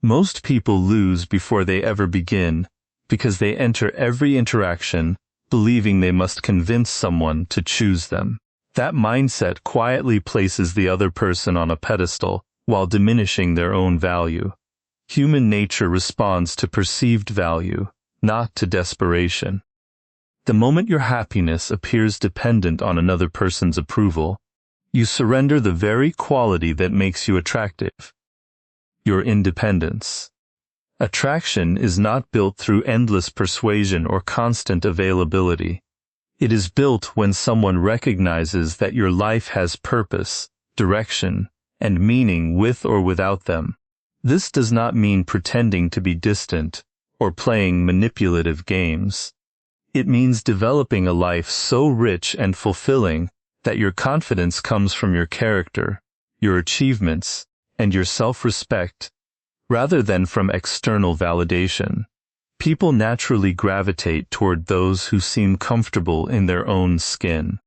Most people lose before they ever begin, because they enter every interaction believing they must convince someone to choose them. That mindset quietly places the other person on a pedestal while diminishing their own value. Human nature responds to perceived value, not to desperation. The moment your happiness appears dependent on another person's approval, you surrender the very quality that makes you attractive: your independence. Attraction is not built through endless persuasion or constant availability. It is built when someone recognizes that your life has purpose, direction, and meaning with or without them. This does not mean pretending to be distant or playing manipulative games. It means developing a life so rich and fulfilling that your confidence comes from your character, your achievements, and your self-respect, rather than from external validation. People naturally gravitate toward those who seem comfortable in their own skin.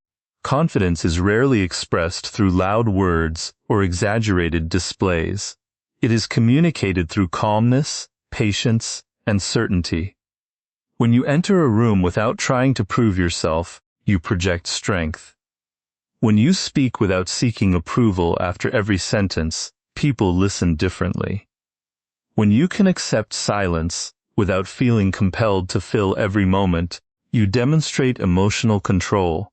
Confidence is rarely expressed through loud words or exaggerated displays. It is communicated through calmness, patience, and certainty. When you enter a room without trying to prove yourself, you project strength. When you speak without seeking approval after every sentence, people listen differently. When you can accept silence without feeling compelled to fill every moment, you demonstrate emotional control.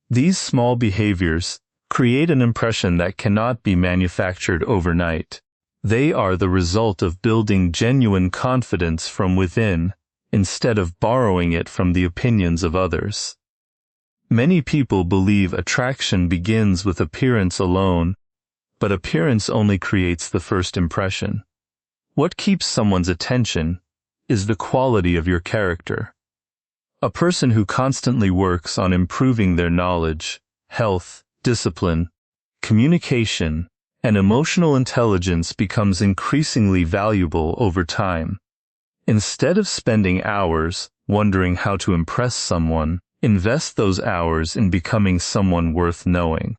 These small behaviors create an impression that cannot be manufactured overnight. They are the result of building genuine confidence from within, instead of borrowing it from the opinions of others. Many people believe attraction begins with appearance alone, but appearance only creates the first impression. What keeps someone's attention is the quality of your character. A person who constantly works on improving their knowledge, health, discipline, communication, and emotional intelligence becomes increasingly valuable over time. Instead of spending hours wondering how to impress someone, invest those hours in becoming someone worth knowing.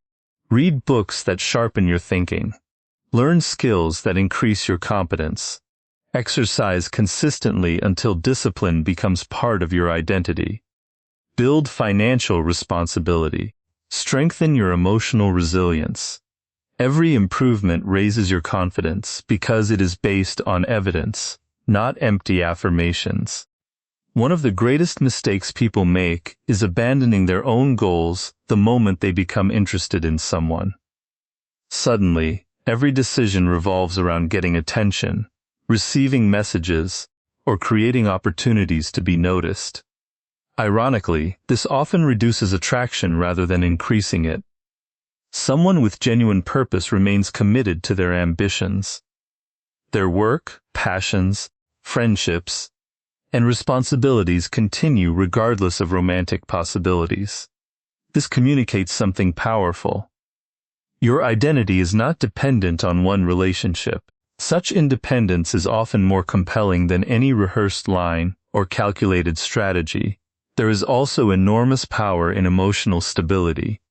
Read books that sharpen your thinking. Learn skills that increase your competence. Exercise consistently until discipline becomes part of your identity. Build financial responsibility. Strengthen your emotional resilience. Every improvement raises your confidence because it is based on evidence, not empty affirmations. One of the greatest mistakes people make is abandoning their own goals the moment they become interested in someone. Suddenly, every decision revolves around getting attention, receiving messages, or creating opportunities to be noticed. Ironically, this often reduces attraction rather than increasing it. Someone with genuine purpose remains committed to their ambitions. Their work, passions, friendships, and responsibilities continue regardless of romantic possibilities. This communicates something powerful. Your identity is not dependent on one relationship. Such independence is often more compelling than any rehearsed line or calculated strategy. There is also enormous power in emotional stability.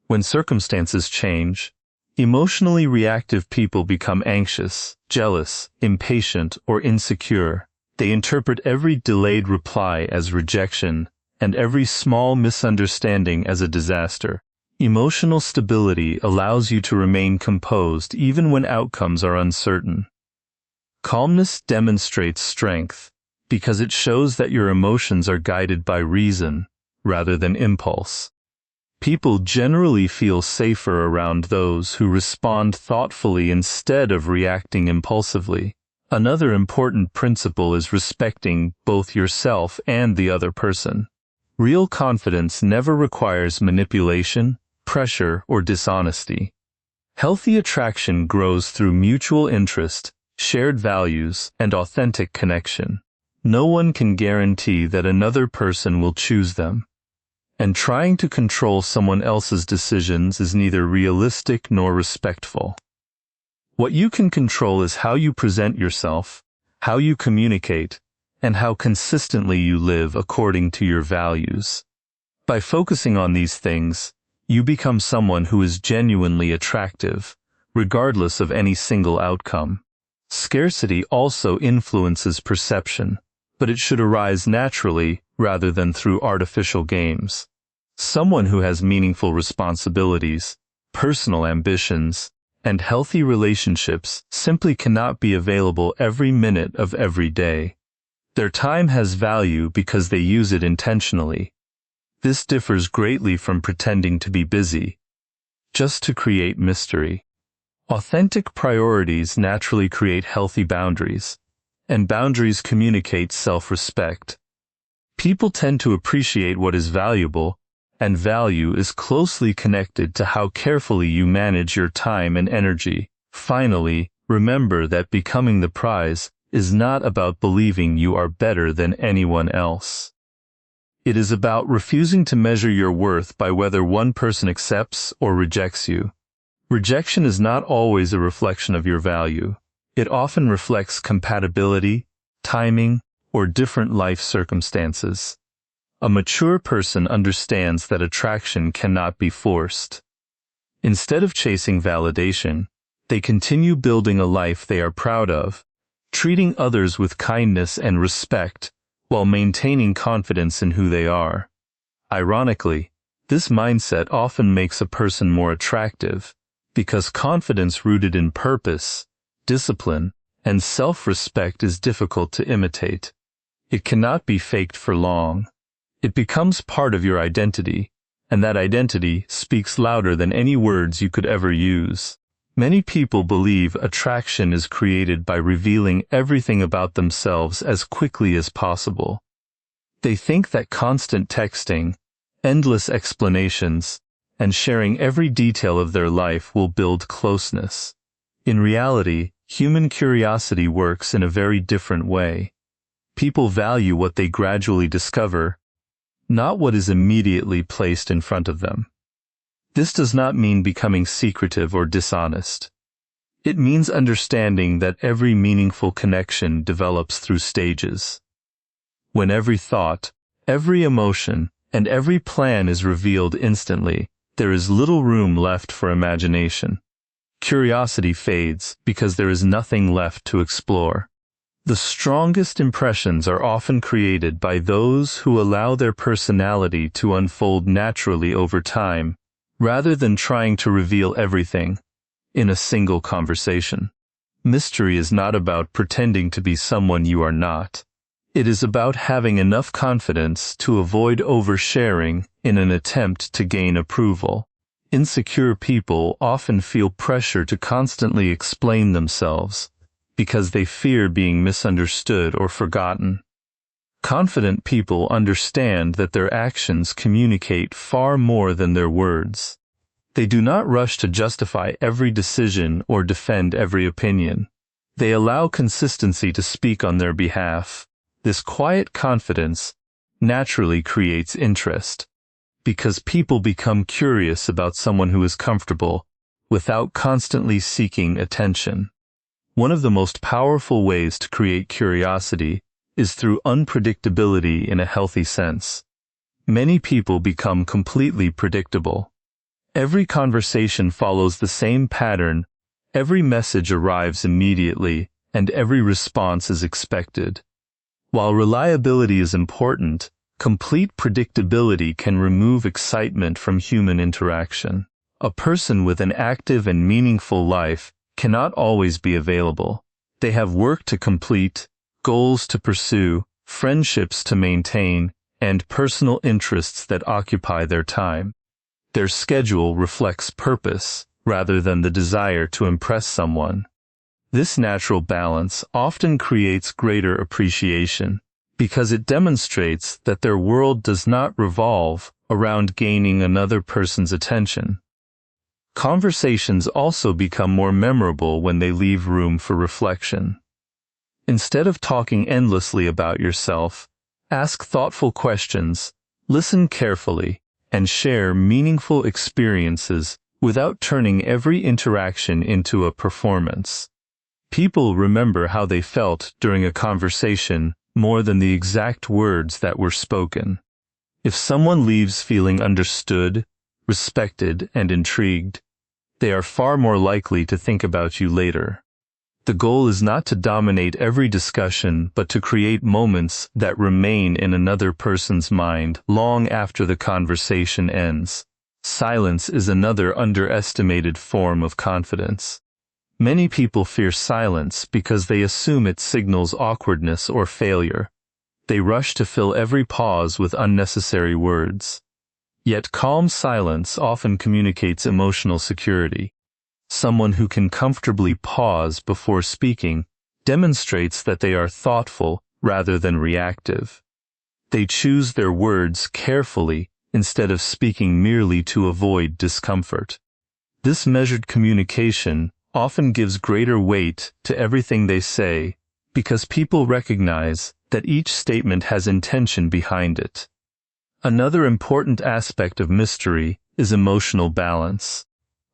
When circumstances change, emotionally reactive people become anxious, jealous, impatient, or insecure. They interpret every delayed reply as rejection and every small misunderstanding as a disaster. Emotional stability allows you to remain composed even when outcomes are uncertain. Calmness demonstrates strength because it shows that your emotions are guided by reason rather than impulse. People generally feel safer around those who respond thoughtfully instead of reacting impulsively. Another important principle is respecting both yourself and the other person. Real confidence never requires manipulation, pressure, or dishonesty. Healthy attraction grows through mutual interest, shared values, and authentic connection. No one can guarantee that another person will choose them, and trying to control someone else's decisions is neither realistic nor respectful. What you can control is how you present yourself, how you communicate, and how consistently you live according to your values. By focusing on these things, you become someone who is genuinely attractive, regardless of any single outcome. Scarcity also influences perception, but it should arise naturally rather than through artificial games. Someone who has meaningful responsibilities, personal ambitions, and healthy relationships simply cannot be available every minute of every day. Their time has value because they use it intentionally. This differs greatly from pretending to be busy, just to create mystery. Authentic priorities naturally create healthy boundaries, and boundaries communicate self-respect. People tend to appreciate what is valuable, and value is closely connected to how carefully you manage your time and energy. Finally, remember that becoming the prize is not about believing you are better than anyone else. It is about refusing to measure your worth by whether one person accepts or rejects you. Rejection is not always a reflection of your value. It often reflects compatibility, timing, or different life circumstances. A mature person understands that attraction cannot be forced. Instead of chasing validation, they continue building a life they are proud of, treating others with kindness and respect while maintaining confidence in who they are. Ironically, this mindset often makes a person more attractive, because confidence rooted in purpose, discipline, and self-respect is difficult to imitate. It cannot be faked for long. It becomes part of your identity, and that identity speaks louder than any words you could ever use. Many people believe attraction is created by revealing everything about themselves as quickly as possible. They think that constant texting, endless explanations, and sharing every detail of their life will build closeness. In reality, human curiosity works in a very different way. People value what they gradually discover, not what is immediately placed in front of them. This does not mean becoming secretive or dishonest. It means understanding that every meaningful connection develops through stages. When every thought, every emotion, and every plan is revealed instantly, there is little room left for imagination. Curiosity fades because there is nothing left to explore. The strongest impressions are often created by those who allow their personality to unfold naturally over time, rather than trying to reveal everything in a single conversation. Mystery is not about pretending to be someone you are not. It is about having enough confidence to avoid oversharing in an attempt to gain approval. Insecure people often feel pressure to constantly explain themselves because they fear being misunderstood or forgotten. Confident people understand that their actions communicate far more than their words. They do not rush to justify every decision or defend every opinion. They allow consistency to speak on their behalf. This quiet confidence naturally creates interest, because people become curious about someone who is comfortable without constantly seeking attention. One of the most powerful ways to create curiosity is through unpredictability in a healthy sense. Many people become completely predictable. Every conversation follows the same pattern, every message arrives immediately, and every response is expected. While reliability is important, complete predictability can remove excitement from human interaction. A person with an active and meaningful life cannot always be available. They have work to complete, goals to pursue, friendships to maintain, and personal interests that occupy their time. Their schedule reflects purpose rather than the desire to impress someone. This natural balance often creates greater appreciation because it demonstrates that their world does not revolve around gaining another person's attention. Conversations also become more memorable when they leave room for reflection. Instead of talking endlessly about yourself, ask thoughtful questions, listen carefully, and share meaningful experiences without turning every interaction into a performance. People remember how they felt during a conversation more than the exact words that were spoken. If someone leaves feeling understood, respected, and intrigued, they are far more likely to think about you later. The goal is not to dominate every discussion, but to create moments that remain in another person's mind long after the conversation ends. Silence is another underestimated form of confidence. Many people fear silence because they assume it signals awkwardness or failure. They rush to fill every pause with unnecessary words. Yet calm silence often communicates emotional security. Someone who can comfortably pause before speaking demonstrates that they are thoughtful rather than reactive. They choose their words carefully instead of speaking merely to avoid discomfort. This measured communication often gives greater weight to everything they say because people recognize that each statement has intention behind it. Another important aspect of mystery is emotional balance.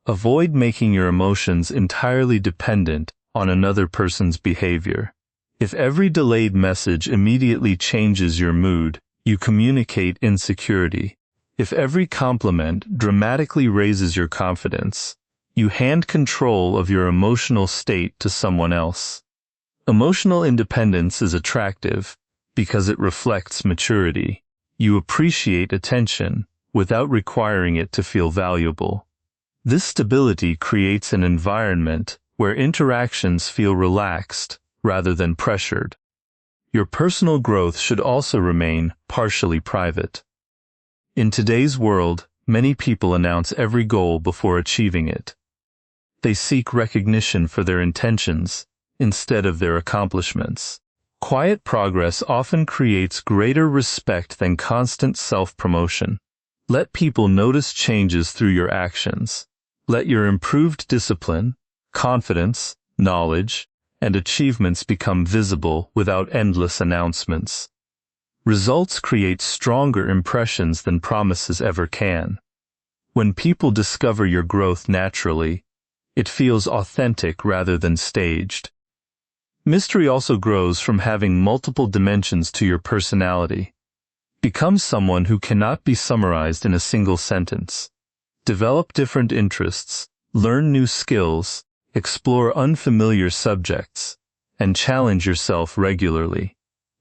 Avoid making your emotions entirely dependent on another person's behavior. If every delayed message immediately changes your mood, you communicate insecurity. If every compliment dramatically raises your confidence, you hand control of your emotional state to someone else. Emotional independence is attractive because it reflects maturity. You appreciate attention without requiring it to feel valuable. This stability creates an environment where interactions feel relaxed rather than pressured. Your personal growth should also remain partially private. In today's world, many people announce every goal before achieving it. They seek recognition for their intentions instead of their accomplishments. Quiet progress often creates greater respect than constant self-promotion. Let people notice changes through your actions. Let your improved discipline, confidence, knowledge, and achievements become visible without endless announcements. Results create stronger impressions than promises ever can. When people discover your growth naturally, it feels authentic rather than staged. Mystery also grows from having multiple dimensions to your personality. Become someone who cannot be summarized in a single sentence. Develop different interests, learn new skills, explore unfamiliar subjects, and challenge yourself regularly.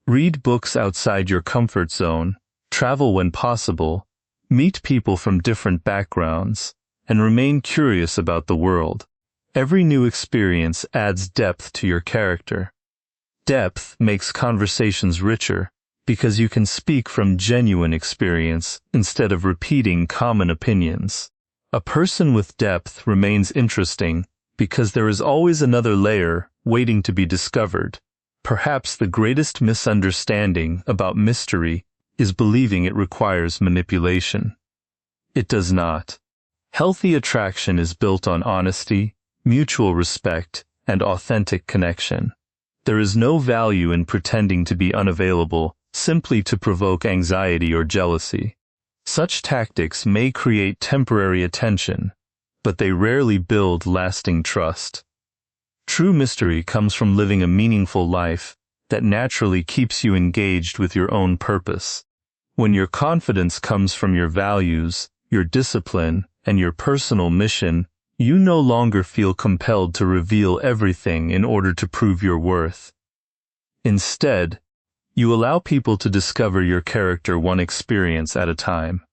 Read books outside your comfort zone, travel when possible, meet people from different backgrounds, and remain curious about the world. Every new experience adds depth to your character. Depth makes conversations richer because you can speak from genuine experience instead of repeating common opinions. A person with depth remains interesting because there is always another layer waiting to be discovered. Perhaps the greatest misunderstanding about mystery is believing it requires manipulation. It does not. Healthy attraction is built on honesty, mutual respect, and authentic connection. There is no value in pretending to be unavailable simply to provoke anxiety or jealousy. Such tactics may create temporary attention, but they rarely build lasting trust. True mystery comes from living a meaningful life that naturally keeps you engaged with your own purpose. When your confidence comes from your values, your discipline, and your personal mission, you no longer feel compelled to reveal everything in order to prove your worth. Instead, you allow people to discover your character one experience at a time.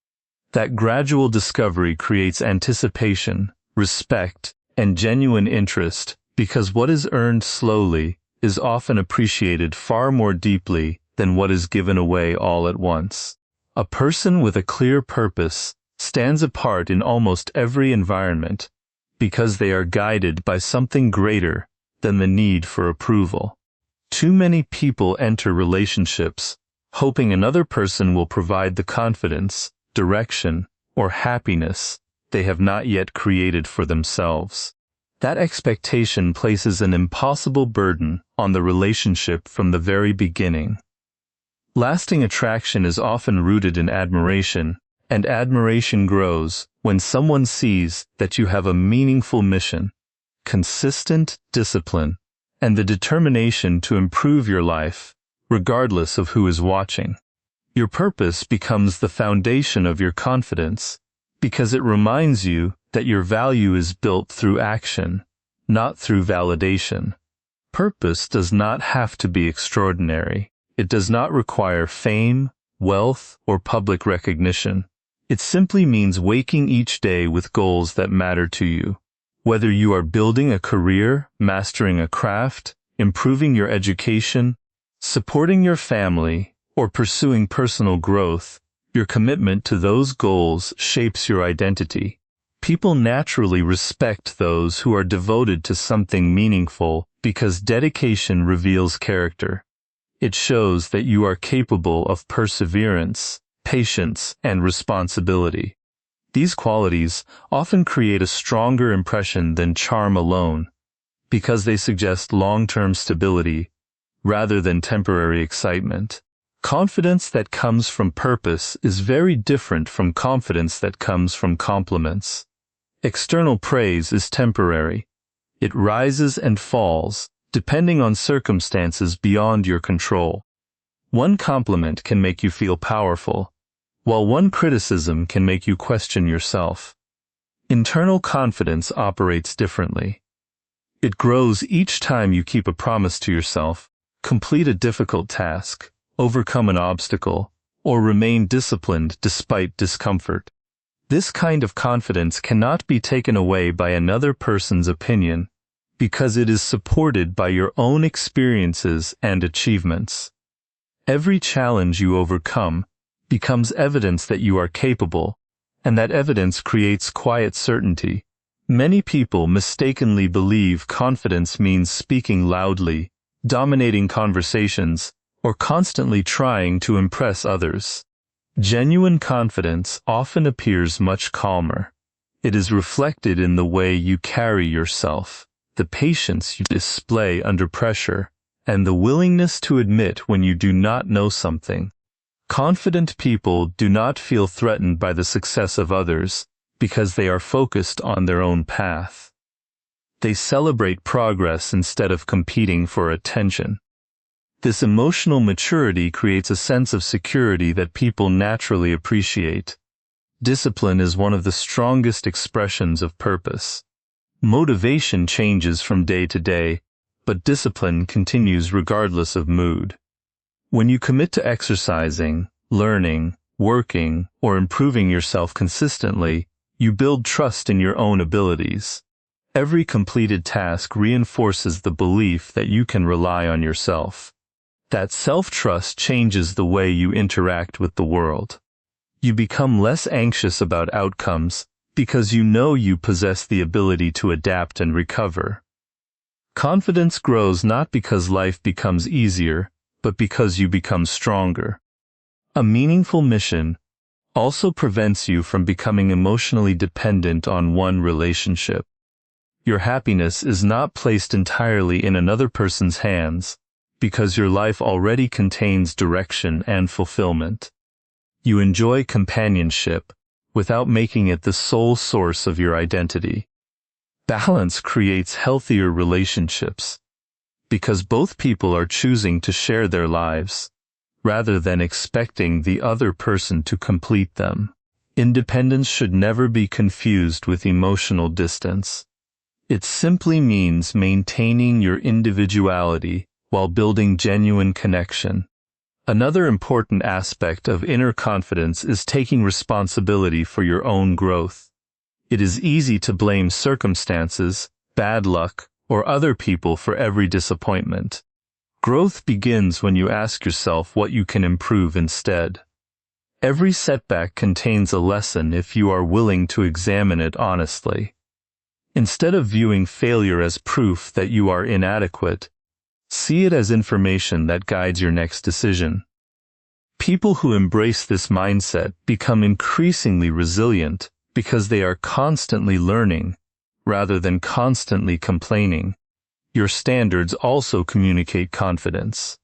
That gradual discovery creates anticipation, respect, and genuine interest because what is earned slowly is often appreciated far more deeply than what is given away all at once. A person with a clear purpose stands apart in almost every environment because they are guided by something greater than the need for approval. Too many people enter relationships hoping another person will provide the confidence, direction, or happiness they have not yet created for themselves. That expectation places an impossible burden on the relationship from the very beginning. Lasting attraction is often rooted in admiration, and admiration grows when someone sees that you have a meaningful mission, consistent discipline, and the determination to improve your life, regardless of who is watching. Your purpose becomes the foundation of your confidence because it reminds you that your value is built through action, not through validation. Purpose does not have to be extraordinary. It does not require fame, wealth, or public recognition. It simply means waking each day with goals that matter to you. Whether you are building a career, mastering a craft, improving your education, supporting your family, or pursuing personal growth, your commitment to those goals shapes your identity. People naturally respect those who are devoted to something meaningful because dedication reveals character. It shows that you are capable of perseverance, patience, and responsibility. These qualities often create a stronger impression than charm alone, because they suggest long-term stability rather than temporary excitement. Confidence that comes from purpose is very different from confidence that comes from compliments. External praise is temporary. It rises and falls, depending on circumstances beyond your control. One compliment can make you feel powerful, while one criticism can make you question yourself. Internal confidence operates differently. It grows each time you keep a promise to yourself, complete a difficult task, overcome an obstacle, or remain disciplined despite discomfort. This kind of confidence cannot be taken away by another person's opinion, because it is supported by your own experiences and achievements. Every challenge you overcome becomes evidence that you are capable, and that evidence creates quiet certainty. Many people mistakenly believe confidence means speaking loudly, dominating conversations, or constantly trying to impress others. Genuine confidence often appears much calmer. It is reflected in the way you carry yourself, the patience you display under pressure, and the willingness to admit when you do not know something. Confident people do not feel threatened by the success of others because they are focused on their own path. They celebrate progress instead of competing for attention. This emotional maturity creates a sense of security that people naturally appreciate. Discipline is one of the strongest expressions of purpose. Motivation changes from day to day, but discipline continues regardless of mood. When you commit to exercising, learning, working, or improving yourself consistently, you build trust in your own abilities. Every completed task reinforces the belief that you can rely on yourself. That self-trust changes the way you interact with the world. You become less anxious about outcomes because you know you possess the ability to adapt and recover. Confidence grows not because life becomes easier, but because you become stronger. A meaningful mission also prevents you from becoming emotionally dependent on one relationship. Your happiness is not placed entirely in another person's hands because your life already contains direction and fulfillment. You enjoy companionship without making it the sole source of your identity. Balance creates healthier relationships because both people are choosing to share their lives rather than expecting the other person to complete them. Independence should never be confused with emotional distance. It simply means maintaining your individuality while building genuine connection. Another important aspect of inner confidence is taking responsibility for your own growth. It is easy to blame circumstances, bad luck, or other people for every disappointment. Growth begins when you ask yourself what you can improve instead. Every setback contains a lesson if you are willing to examine it honestly. Instead of viewing failure as proof that you are inadequate, see it as information that guides your next decision. People who embrace this mindset become increasingly resilient because they are constantly learning rather than constantly complaining. Your standards also communicate confidence.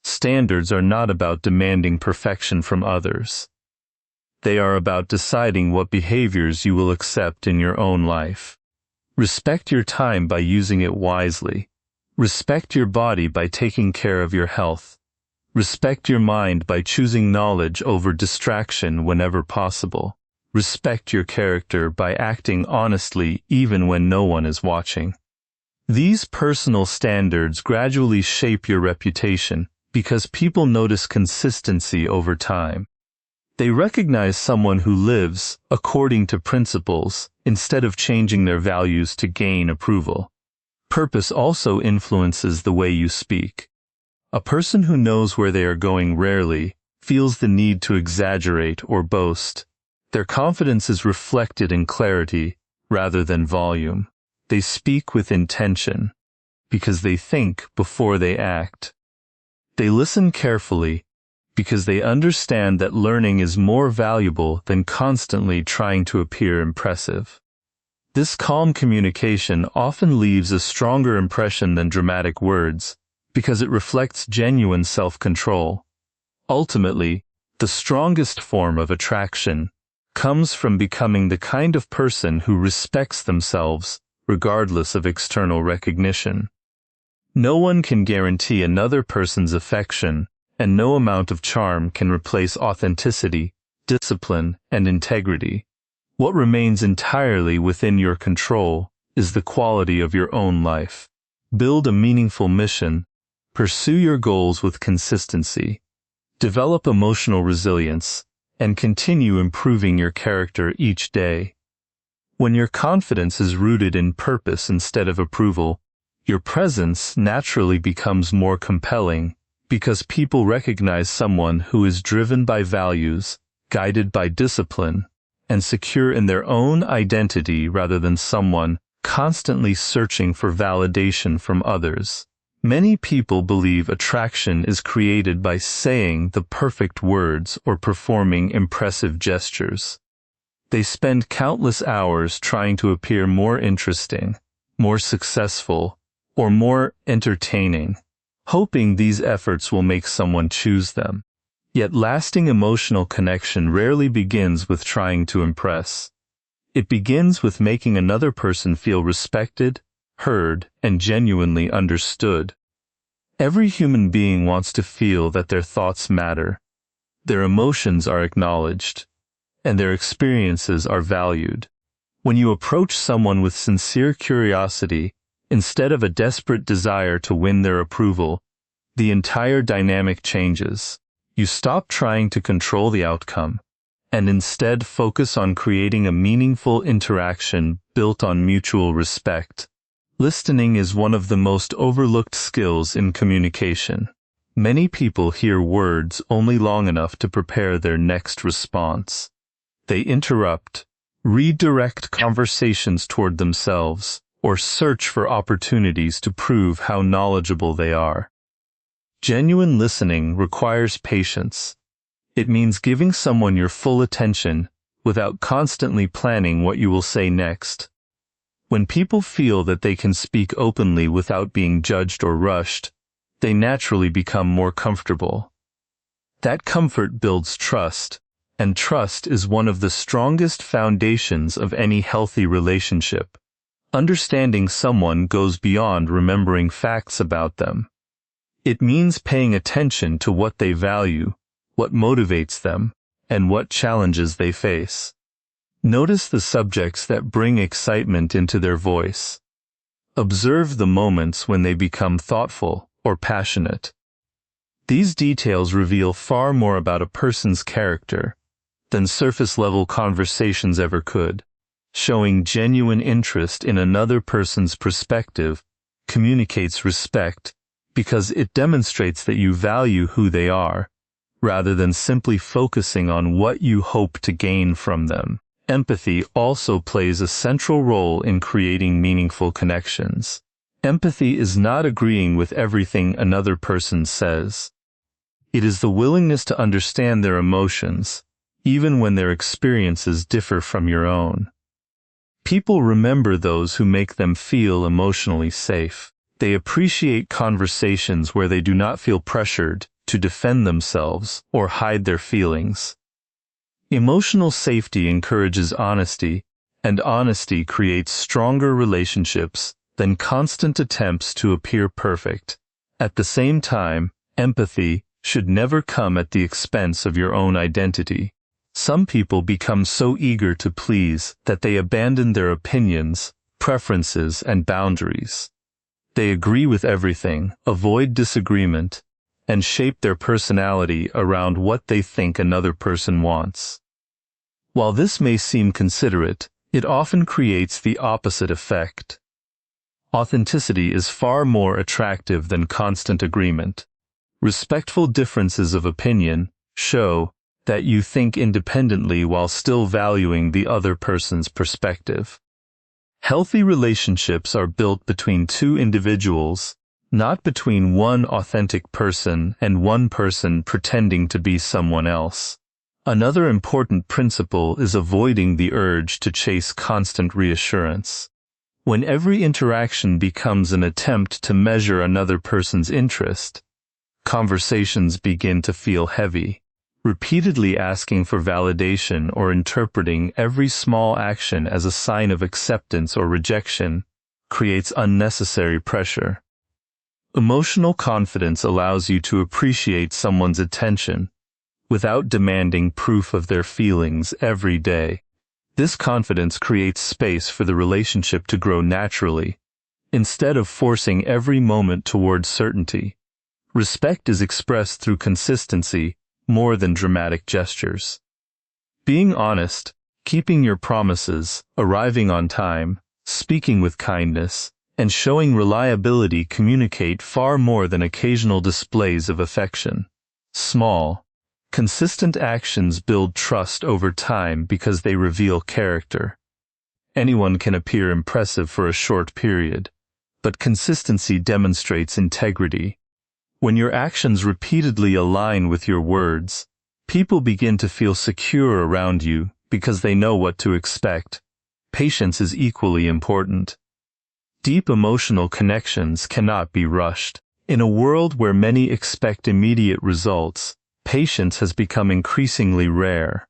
Standards are not about demanding perfection from others. They are about deciding what behaviors you will accept in your own life. Respect your time by using it wisely. Respect your body by taking care of your health. Respect your mind by choosing knowledge over distraction whenever possible. Respect your character by acting honestly even when no one is watching. These personal standards gradually shape your reputation because people notice consistency over time. They recognize someone who lives according to principles instead of changing their values to gain approval. Purpose also influences the way you speak. A person who knows where they are going rarely feels the need to exaggerate or boast. Their confidence is reflected in clarity rather than volume. They speak with intention because they think before they act. They listen carefully because they understand that learning is more valuable than constantly trying to appear impressive. This calm communication often leaves a stronger impression than dramatic words because it reflects genuine self-control. Ultimately, the strongest form of attraction comes from becoming the kind of person who respects themselves regardless of external recognition. No one can guarantee another person's affection, and no amount of charm can replace authenticity, discipline, and integrity. What remains entirely within your control is the quality of your own life. Build a meaningful mission, pursue your goals with consistency, develop emotional resilience, and continue improving your character each day. When your confidence is rooted in purpose instead of approval, your presence naturally becomes more compelling because people recognize someone who is driven by values, guided by discipline, and secure in their own identity rather than someone constantly searching for validation from others. Many people believe attraction is created by saying the perfect words or performing impressive gestures. They spend countless hours trying to appear more interesting, more successful, or more entertaining, hoping these efforts will make someone choose them. Yet lasting emotional connection rarely begins with trying to impress. It begins with making another person feel respected, heard, and genuinely understood. Every human being wants to feel that their thoughts matter, their emotions are acknowledged, and their experiences are valued. When you approach someone with sincere curiosity, instead of a desperate desire to win their approval, the entire dynamic changes. You stop trying to control the outcome, and instead focus on creating a meaningful interaction built on mutual respect. Listening is one of the most overlooked skills in communication. Many people hear words only long enough to prepare their next response. They interrupt, redirect conversations toward themselves, or search for opportunities to prove how knowledgeable they are. Genuine listening requires patience. It means giving someone your full attention without constantly planning what you will say next. When people feel that they can speak openly without being judged or rushed, they naturally become more comfortable. That comfort builds trust, and trust is one of the strongest foundations of any healthy relationship. Understanding someone goes beyond remembering facts about them. It means paying attention to what they value, what motivates them, and what challenges they face. Notice the subjects that bring excitement into their voice. Observe the moments when they become thoughtful or passionate. These details reveal far more about a person's character than surface-level conversations ever could. Showing genuine interest in another person's perspective communicates respect because it demonstrates that you value who they are, rather than simply focusing on what you hope to gain from them. Empathy also plays a central role in creating meaningful connections. Empathy is not agreeing with everything another person says. It is the willingness to understand their emotions, even when their experiences differ from your own. People remember those who make them feel emotionally safe. They appreciate conversations where they do not feel pressured to defend themselves or hide their feelings. Emotional safety encourages honesty, and honesty creates stronger relationships than constant attempts to appear perfect. At the same time, empathy should never come at the expense of your own identity. Some people become so eager to please that they abandon their opinions, preferences, and boundaries. They agree with everything, avoid disagreement, and shape their personality around what they think another person wants. While this may seem considerate, it often creates the opposite effect. Authenticity is far more attractive than constant agreement. Respectful differences of opinion show that you think independently while still valuing the other person's perspective. Healthy relationships are built between two individuals, not between one authentic person and one person pretending to be someone else. Another important principle is avoiding the urge to chase constant reassurance. When every interaction becomes an attempt to measure another person's interest, conversations begin to feel heavy. Repeatedly asking for validation or interpreting every small action as a sign of acceptance or rejection creates unnecessary pressure. Emotional confidence allows you to appreciate someone's attention without demanding proof of their feelings every day. This confidence creates space for the relationship to grow naturally, instead of forcing every moment toward certainty. Respect is expressed through consistency more than dramatic gestures. Being honest, keeping your promises, arriving on time, speaking with kindness, and showing reliability communicate far more than occasional displays of affection. Small, consistent actions build trust over time because they reveal character. Anyone can appear impressive for a short period, but consistency demonstrates integrity. When your actions repeatedly align with your words, people begin to feel secure around you because they know what to expect. Patience is equally important. Deep emotional connections cannot be rushed. In a world where many expect immediate results, patience has become increasingly rare.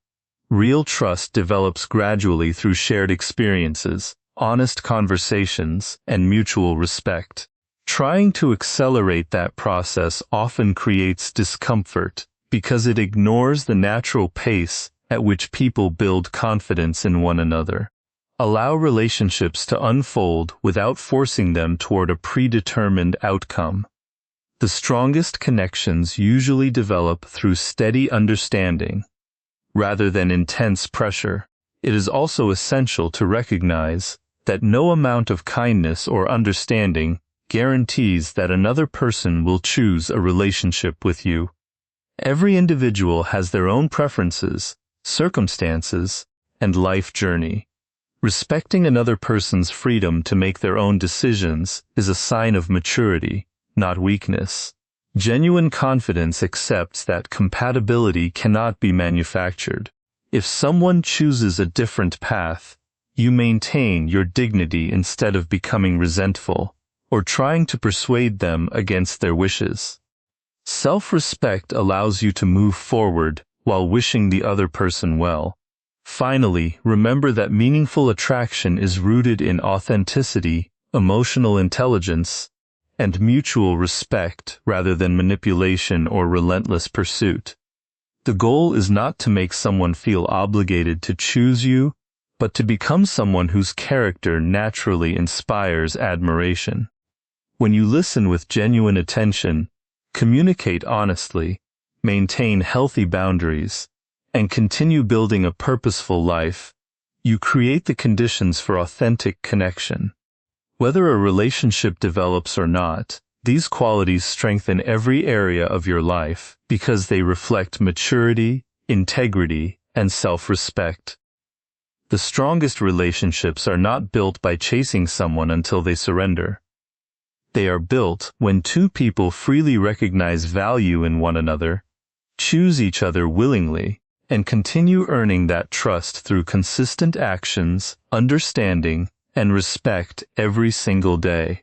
Real trust develops gradually through shared experiences, honest conversations, and mutual respect. Trying to accelerate that process often creates discomfort because it ignores the natural pace at which people build confidence in one another. Allow relationships to unfold without forcing them toward a predetermined outcome. The strongest connections usually develop through steady understanding, rather than intense pressure. It is also essential to recognize that no amount of kindness or understanding guarantees that another person will choose a relationship with you. Every individual has their own preferences, circumstances, and life journey. Respecting another person's freedom to make their own decisions is a sign of maturity, not weakness. Genuine confidence accepts that compatibility cannot be manufactured. If someone chooses a different path, you maintain your dignity instead of becoming resentful or trying to persuade them against their wishes. Self-respect allows you to move forward while wishing the other person well. Finally, remember that meaningful attraction is rooted in authenticity, emotional intelligence, and mutual respect rather than manipulation or relentless pursuit. The goal is not to make someone feel obligated to choose you, but to become someone whose character naturally inspires admiration. When you listen with genuine attention, communicate honestly, maintain healthy boundaries, and continue building a purposeful life, you create the conditions for authentic connection. Whether a relationship develops or not, these qualities strengthen every area of your life because they reflect maturity, integrity, and self-respect. The strongest relationships are not built by chasing someone until they surrender. They are built when two people freely recognize value in one another, choose each other willingly, and continue earning that trust through consistent actions, understanding, and respect every single day.